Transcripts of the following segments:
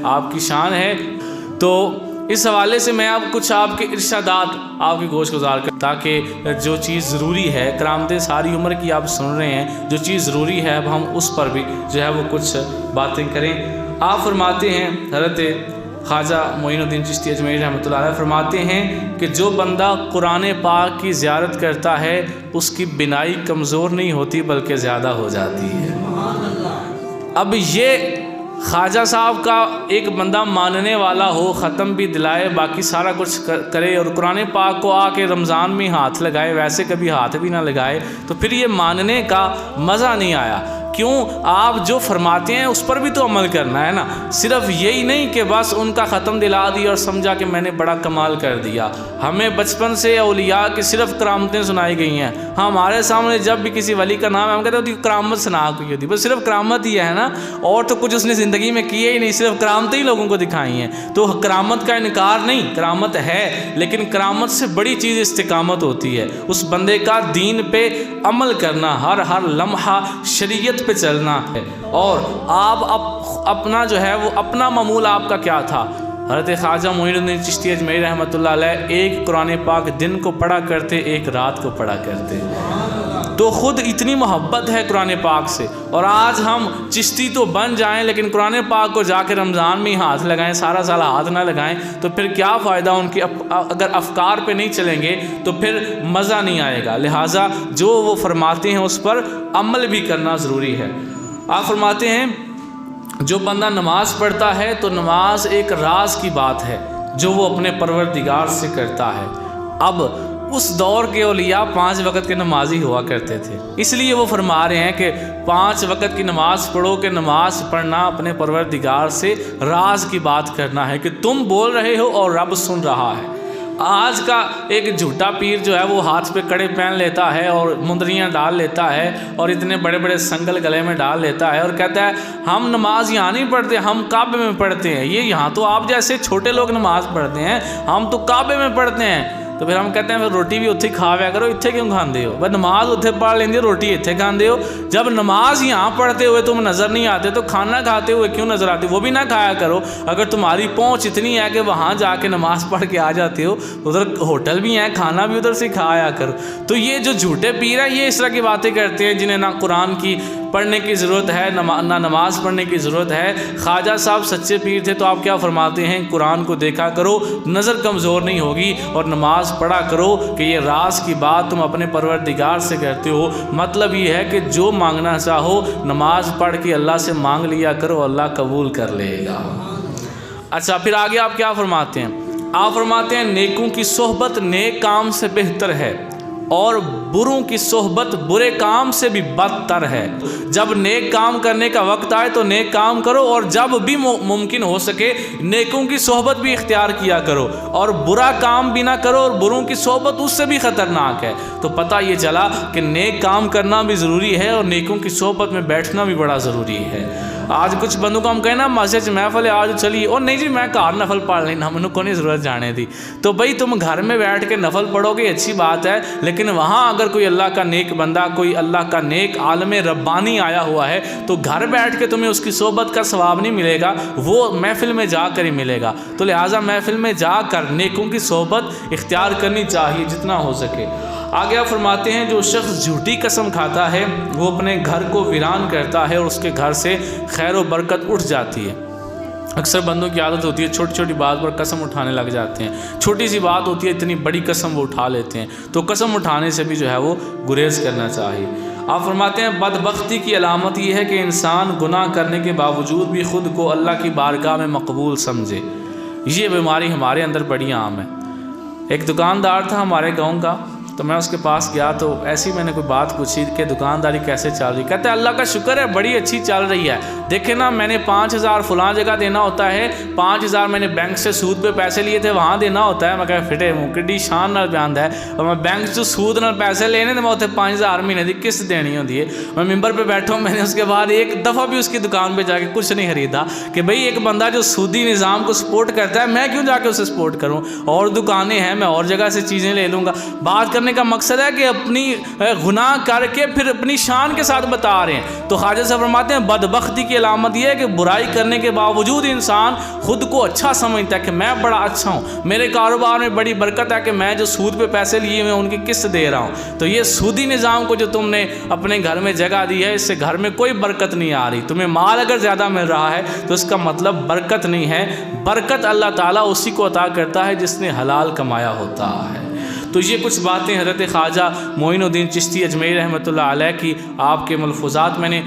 آپ کی شان ہے۔ تو اس حوالے سے میں اب کچھ آپ کے ارشادات آپ کی گوش گزار کر، تاکہ جو چیز ضروری ہے، کرامتیں ساری عمر کی آپ سن رہے ہیں، جو چیز ضروری ہے اب ہم اس پر بھی جو ہے وہ کچھ باتیں کریں۔ آپ فرماتے ہیں، حضرت خواجہ معین الدین چشتی اجمیری رحمۃ اللہ علیہ فرماتے ہیں کہ جو بندہ قرآن پاک کی زیارت کرتا ہے اس کی بینائی کمزور نہیں ہوتی بلکہ زیادہ ہو جاتی ہے۔ اب یہ خواجہ صاحب کا ایک بندہ ماننے والا ہو، ختم بھی دلائے، باقی سارا کچھ کرے، اور قرآن پاک کو آ کے رمضان میں ہاتھ لگائے، ویسے کبھی ہاتھ بھی نہ لگائے، تو پھر یہ ماننے کا مزہ نہیں آیا۔ کیوں؟ آپ جو فرماتے ہیں اس پر بھی تو عمل کرنا ہے نا، صرف یہی نہیں کہ بس ان کا ختم دلا دیا اور سمجھا کہ میں نے بڑا کمال کر دیا۔ ہمیں بچپن سے اولیاء کی صرف کرامتیں سنائی گئی ہیں، ہمارے سامنے جب بھی کسی ولی کا نام ہے ہم کہتے ہیں کرامت سنا کوئی ہوتی، بس صرف کرامت ہی ہے نا، اور تو کچھ اس نے زندگی میں کیا ہی نہیں، صرف کرامتیں ہی لوگوں کو دکھائی ہیں۔ تو کرامت کا انکار نہیں، کرامت ہے، لیکن کرامت سے بڑی چیز استقامت ہوتی ہے، اس بندے کا دین پہ عمل کرنا، ہر لمحہ شریعت پہ چلنا ہے۔ اور آپ اپنا جو ہے وہ اپنا معمول آپ کا کیا تھا؟ حضرت خواجہ معین الدین چشتی اجمیری رحمۃ اللہ علیہ ایک قرآن پاک دن کو پڑھا کرتے، ایک رات کو پڑھا کرتے۔ تو خود اتنی محبت ہے قرآن پاک سے، اور آج ہم چشتی تو بن جائیں لیکن قرآن پاک کو جا کے رمضان میں ہی ہاتھ لگائیں، سارا سال ہاتھ نہ لگائیں، تو پھر کیا فائدہ ان کی؟ اگر افکار پہ نہیں چلیں گے تو پھر مزہ نہیں آئے گا۔ لہٰذا جو وہ فرماتے ہیں اس پر عمل بھی کرنا ضروری ہے۔ آپ فرماتے ہیں جو بندہ نماز پڑھتا ہے تو نماز ایک راز کی بات ہے جو وہ اپنے پروردگار سے کرتا ہے۔ اب اس دور کے اولیاء 5 وقت کے نمازی ہوا کرتے تھے، اس لیے وہ فرما رہے ہیں کہ 5 وقت کی نماز پڑھو، کہ نماز پڑھنا اپنے پروردگار سے راز کی بات کرنا ہے کہ تم بول رہے ہو اور رب سن رہا ہے۔ آج کا ایک جھوٹا پیر جو ہے وہ ہاتھ پہ کڑے پہن لیتا ہے اور مندریاں ڈال لیتا ہے اور اتنے بڑے بڑے سنگل گلے میں ڈال لیتا ہے اور کہتا ہے ہم نماز یہاں نہیں پڑھتے، ہم کعبے میں پڑھتے ہیں۔ یہ یہاں تو آپ جیسے چھوٹے لوگ نماز پڑھتے ہیں، ہم تو کعبے میں پڑھتے ہیں۔ تو پھر ہم کہتے ہیں پھر روٹی بھی اتھے کھاویا کرو، اتھے کیوں کھاندے ہو؟ بس نماز اتھے پڑھ لیندے ہو، روٹی اتھے کھاندے ہو۔ جب نماز یہاں پڑھتے ہوئے تم نظر نہیں آتے تو کھانا کھاتے ہوئے کیوں نظر آتے؟ وہ بھی نہ کھایا کرو۔ اگر تمہاری پہنچ اتنی ہے کہ وہاں جا کے نماز پڑھ کے آ جاتے ہو، ادھر ہوٹل بھی ہیں، کھانا بھی ادھر سے کھایا کرو۔ تو یہ جو جھوٹے پیر ہیں یہ اس طرح کی باتیں کرتے ہیں جنہیں نہ قرآن کی پڑھنے کی ضرورت ہے نہ نماز پڑھنے کی ضرورت ہے۔ خواجہ صاحب سچے پیر تھے تو آپ کیا فرماتے ہیں؟ قرآن کو دیکھا کرو، نظر کمزور نہیں ہوگی، اور نماز پڑھا کرو کہ یہ راز کی بات تم اپنے پروردگار سے کرتے ہو۔ مطلب یہ ہے کہ جو مانگنا چاہو نماز پڑھ کے اللہ سے مانگ لیا کرو، اللہ قبول کر لے گا۔ اچھا، پھر آگے آپ کیا فرماتے ہیں؟ آپ فرماتے ہیں نیکوں کی صحبت نیک کام سے بہتر ہے اور بروں کی صحبت برے کام سے بھی بدتر ہے۔ جب نیک کام کرنے کا وقت آئے تو نیک کام کرو، اور جب بھی ممکن ہو سکے نیکوں کی صحبت بھی اختیار کیا کرو، اور برا کام بھی نہ کرو، اور بروں کی صحبت اس سے بھی خطرناک ہے۔ تو پتہ یہ چلا کہ نیک کام کرنا بھی ضروری ہے اور نیکوں کی صحبت میں بیٹھنا بھی بڑا ضروری ہے۔ آج کچھ بندوں کو ہم کہیں نا مسجد محفل ہے آج چلی، اور نہیں جی میں گھر نفل پڑھ لینا، ہم کو نہیں ضرورت جانے دی۔ تو بھائی تم گھر میں بیٹھ کے نفل پڑھو گے اچھی بات ہے، لیکن وہاں اگر کوئی اللہ کا نیک بندہ، کوئی اللہ کا نیک عالم ربانی آیا ہوا ہے تو گھر بیٹھ کے تمہیں اس کی صحبت کا ثواب نہیں ملے گا، وہ محفل میں جا کر ہی ملے گا۔ تو لہٰذا محفل میں جا کر نیکوں کی صحبت اختیار کرنی چاہیے جتنا ہو سکے۔ آگے آپ فرماتے ہیں جو شخص جھوٹی قسم کھاتا ہے وہ اپنے گھر کو ویران کرتا ہے اور اس کے گھر سے خیر و برکت اٹھ جاتی ہے۔ اکثر بندوں کی عادت ہوتی ہے چھوٹی چھوٹی بات پر قسم اٹھانے لگ جاتے ہیں، چھوٹی سی بات ہوتی ہے اتنی بڑی قسم وہ اٹھا لیتے ہیں، تو قسم اٹھانے سے بھی جو ہے وہ گریز کرنا چاہیے۔ آپ فرماتے ہیں بدبختی کی علامت یہ ہے کہ انسان گناہ کرنے کے باوجود بھی خود کو اللہ کی بارگاہ میں مقبول سمجھے۔ یہ بیماری ہمارے اندر بڑی عام ہے۔ ایک دکاندار تھا ہمارے گاؤں کا، تو میں اس کے پاس گیا تو ایسی میں نے کوئی بات پوچھی کہ دکانداری کیسے چل رہی؟ کہتے ہیں اللہ کا شکر ہے بڑی اچھی چل رہی ہے، دیکھیں نا میں نے 5000 فلاں جگہ دینا ہوتا ہے، 5000 میں نے بینک سے سود پہ پیسے لیے تھے وہاں دینا ہوتا ہے۔ میں کہا فٹے منہ کڈی شان نال بیان ہے، اور میں بینک سے سود نال پیسے لینے تو میں اتنے 5000 مہینے کی قسط دینی ہوتی ہے۔ میں ممبر پہ بیٹھا ہوں، میں نے اس کے بعد ایک دفعہ بھی اس کی دکان پہ جا کے کچھ نہیں خریدا کہ بھئی ایک بندہ جو سودی نظام کو سپورٹ کرتا ہے میں کیوں جا کے اسے سپورٹ کروں؟ اور دکانیں ہیں میں اور جگہ سے چیزیں لے لوں گا۔ بات کرنے کا مقصد ہے کہ اپنی گناہ کر کے پھر اپنی شان کے ساتھ بتا رہے ہیں۔ تو خواجہ صاحب فرماتے ہیں بدبختی کی علامت یہ ہے کہ برائی کرنے کے باوجود انسان خود کو اچھا سمجھتا ہے کہ میں بڑا اچھا ہوں، میرے کاروبار میں بڑی برکت ہے کہ میں جو سود پہ پیسے لیے میں ان کی قسط دے رہا ہوں۔ تو یہ سودی نظام کو جو تم نے اپنے گھر میں جگہ دی ہے، اس سے گھر میں کوئی برکت نہیں آ رہی۔ تمہیں مال اگر زیادہ مل رہا ہے تو اس کا مطلب برکت نہیں ہے۔ برکت اللہ تعالیٰ اسی کو عطا کرتا ہے جس نے حلال کمایا ہوتا ہے۔ تو یہ کچھ باتیں حضرت خواجہ معین الدین چشتی اجمیری رحمۃ اللہ علیہ کی آپ کے ملفوظات میں نے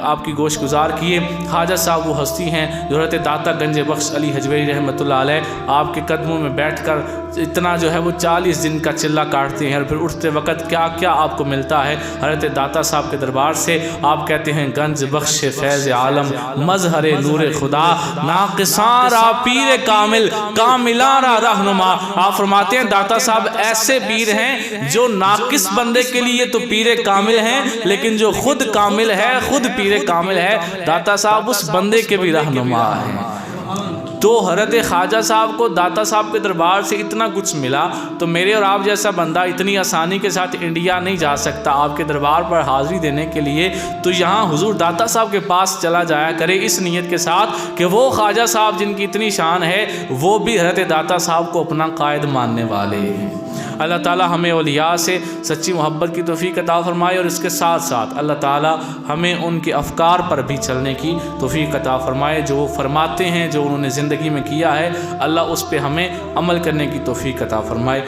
آپ کی گوش گزار کیے۔ خواجہ صاحب وہ ہستی ہیں جو حضرت داتا گنج بخش علی حجویری رحمۃ اللہ علیہ آپ کے قدموں میں بیٹھ کر اتنا جو ہے وہ 40 دن کا چلہ کاٹتے ہیں، اور پھر اٹھتے وقت کیا کیا آپ کو ملتا ہے حضرت داتا صاحب کے دربار سے۔ آپ کہتے ہیں گنج بخش فیض عالم، مظہر نور خدا، ناقصاں را پیر کامل، کاملاں را رہنما۔ آپ فرماتے ہیں داتا صاحب ایسے پیر ہیں جو ناقص بندے کے لیے تو پیر کامل ہیں، لیکن جو خود کامل ہے، خود پیر کامل ہے، داتا صاحب اس بندے کے بھی رہنما ہیں۔ تو حضرت خواجہ صاحب کو داتا صاحب کے دربار سے اتنا کچھ ملا، تو میرے اور آپ جیسا بندہ اتنی آسانی کے ساتھ انڈیا نہیں جا سکتا آپ کے دربار پر حاضری دینے کے لیے۔ تو یہاں حضور داتا صاحب کے پاس چلا جایا کرے اس نیت کے ساتھ کہ وہ خواجہ صاحب جن کی اتنی شان ہے وہ بھی حضرت داتا صاحب کو اپنا قائد ماننے والے ہیں۔ اللہ تعالیٰ ہمیں اولیاء سے سچی محبت کی توفیق عطا فرمائے، اور اس کے ساتھ ساتھ اللہ تعالیٰ ہمیں ان کے افکار پر بھی چلنے کی توفیق عطا فرمائے۔ جو وہ فرماتے ہیں، جو انہوں نے زندگی میں کیا ہے، اللہ اس پہ ہمیں عمل کرنے کی توفیق عطا فرمائے۔